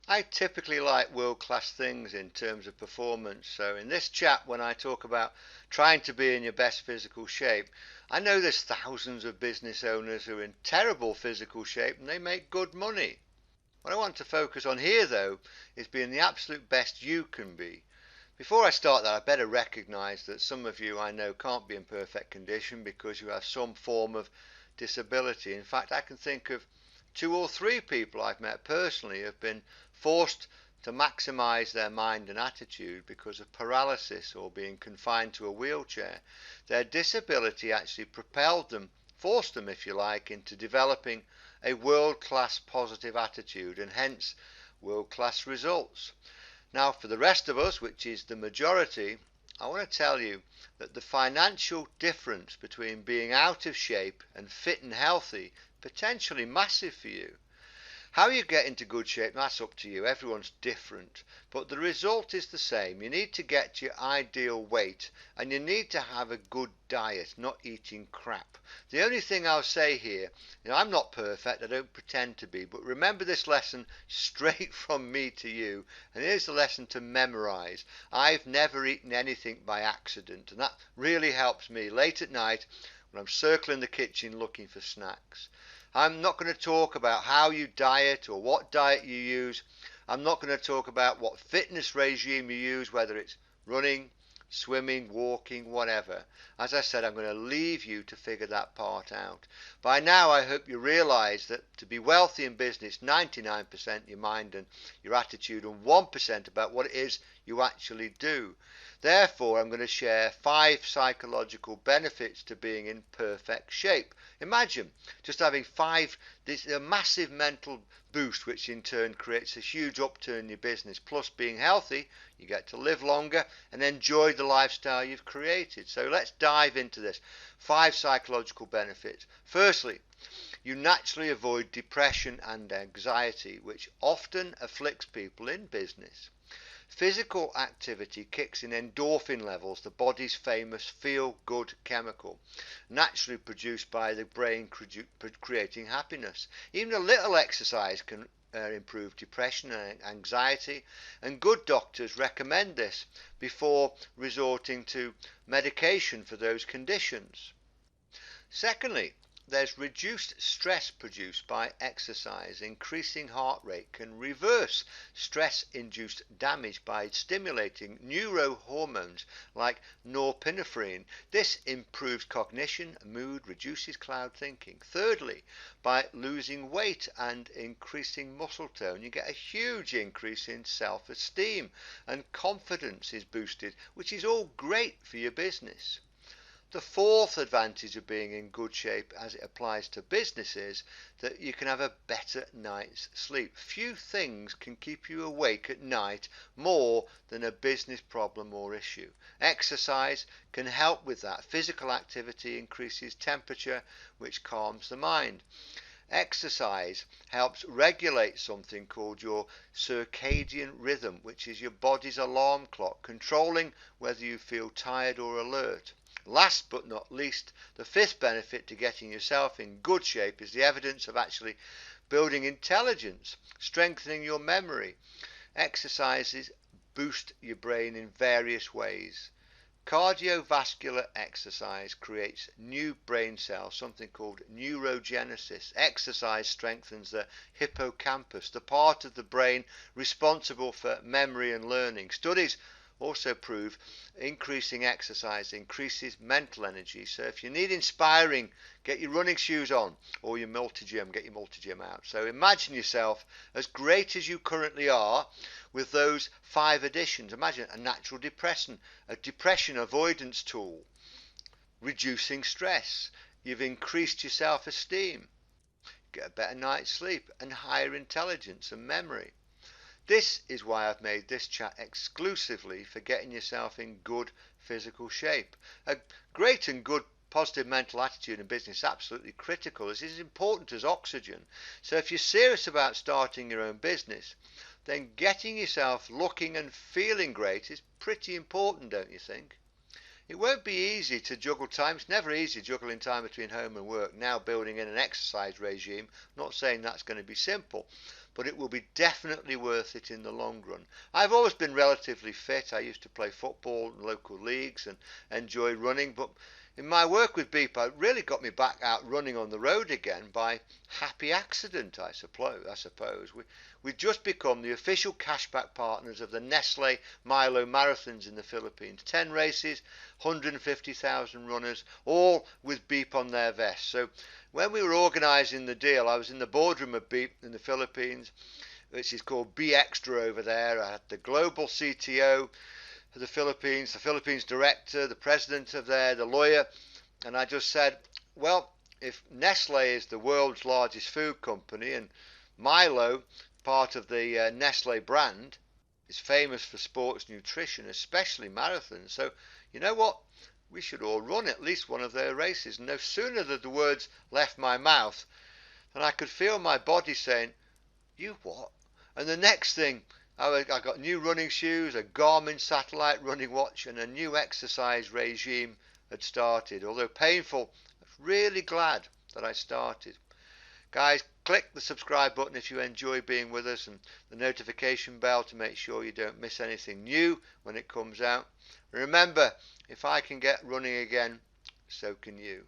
I typically like world-class things in terms of performance. So in this chat, when I talk about trying to be in your best physical shape, I know there's thousands of business owners who are in terrible physical shape and they make good money. What I want to focus on here, though, is being the absolute best you can be. Before I start that, I better recognise that some of you I know can't be in perfect condition because you have some form of disability. In fact, I can think of two or three people I've met personally who have been forced to maximise their mind and attitude because of paralysis or being confined to a wheelchair. Their disability actually propelled them, forced them, if you like, into developing a world-class positive attitude and hence world-class results. Now, for the rest of us, which is the majority, I want to tell you that the financial difference between being out of shape and fit and healthy potentially massive for you. How you get into good shape, that's up to you. Everyone's different. But the result is the same. You need to get to your ideal weight and you need to have a good diet, not eating crap. The only thing I'll say here, I'm not perfect, I don't pretend to be, but remember this lesson straight from me to you. And here's the lesson to memorize. I've never eaten anything by accident, and that really helps me late at night when I'm circling the kitchen looking for snacks. I'm not going to talk about how you diet or what diet you use. I'm not going to talk about what fitness regime you use, whether it's running, swimming, walking, whatever. As I said, I'm going to leave you to figure that part out. By now, I hope you realise that to be wealthy in business, 99% your mind and your attitude and 1% about what it is you actually do. Therefore, I'm going to share 5 psychological benefits to being in perfect shape. Imagine just having 5, this a massive mental boost, which in turn creates a huge upturn in your business. Plus, being healthy, you get to live longer and enjoy the lifestyle you've created. So let's dive into this. 5 psychological benefits. Firstly, you naturally avoid depression and anxiety, which often afflicts people in business. Physical activity kicks in endorphin levels, the body's famous feel-good chemical, naturally produced by the brain creating happiness. Even a little exercise can improve depression and anxiety, and good doctors recommend this before resorting to medication for those conditions. Secondly, there's reduced stress produced by exercise. Increasing heart rate can reverse stress-induced damage by stimulating neurohormones like norepinephrine. This improves cognition, mood, reduces cloud thinking. Thirdly, by losing weight and increasing muscle tone, you get a huge increase in self-esteem and confidence is boosted, which is all great for your business. The fourth advantage of being in good shape as it applies to business is that you can have a better night's sleep. Few things can keep you awake at night more than a business problem or issue. Exercise can help with that. Physical activity increases temperature, which calms the mind. Exercise helps regulate something called your circadian rhythm, which is your body's alarm clock, controlling whether you feel tired or alert. Last but not least, the fifth benefit to getting yourself in good shape is the evidence of actually building intelligence, strengthening your memory. Exercises boost your brain in various ways. Cardiovascular exercise creates new brain cells, something called neurogenesis. Exercise strengthens the hippocampus, the part of the brain responsible for memory and learning. Studies also prove increasing exercise increases mental energy. So if you need inspiring, get your running shoes on, or your multi-gym, get your multi-gym out. So imagine yourself as great as you currently are with those 5 additions. Imagine a natural depression, a depression avoidance tool, reducing stress. You've increased your self-esteem, get a better night's sleep, and higher intelligence and memory. This is why I've made this chat exclusively for getting yourself in good physical shape. A great and good positive mental attitude in business is absolutely critical. It's as important as oxygen. So if you're serious about starting your own business, then getting yourself looking and feeling great is pretty important, don't you think? It won't be easy to juggle time. It's never easy juggling time between home and work. Now building in an exercise regime. I'm not saying that's going to be simple. but it will be definitely worth it in the long run. I've always been relatively fit. I used to play football in local leagues and enjoy running, but in my work with Beep, it really got me back out running on the road again by happy accident, I suppose. We've just become the official cashback partners of the Nestle Milo Marathons in the Philippines. 10 races, 150,000 runners, all with Beep on their vests. So when we were organising the deal, I was in the boardroom of Beep in the Philippines, which is called Be Extra over there. I had the global CTO of the Philippines director, the president of there, the lawyer, and I just said, well, if Nestle is the world's largest food company and Milo, part of the Nestle brand, is famous for sports nutrition, especially marathons, so you know what? We should all run at least one of their races. No sooner did the words left my mouth than I could feel my body saying, you what? And the next thing, I got new running shoes, a Garmin satellite running watch, and a new exercise regime had started. Although painful, I'm really glad that I started. Guys, click the subscribe button if you enjoy being with us, and the notification bell to make sure you don't miss anything new when it comes out. Remember, if I can get running again, so can you.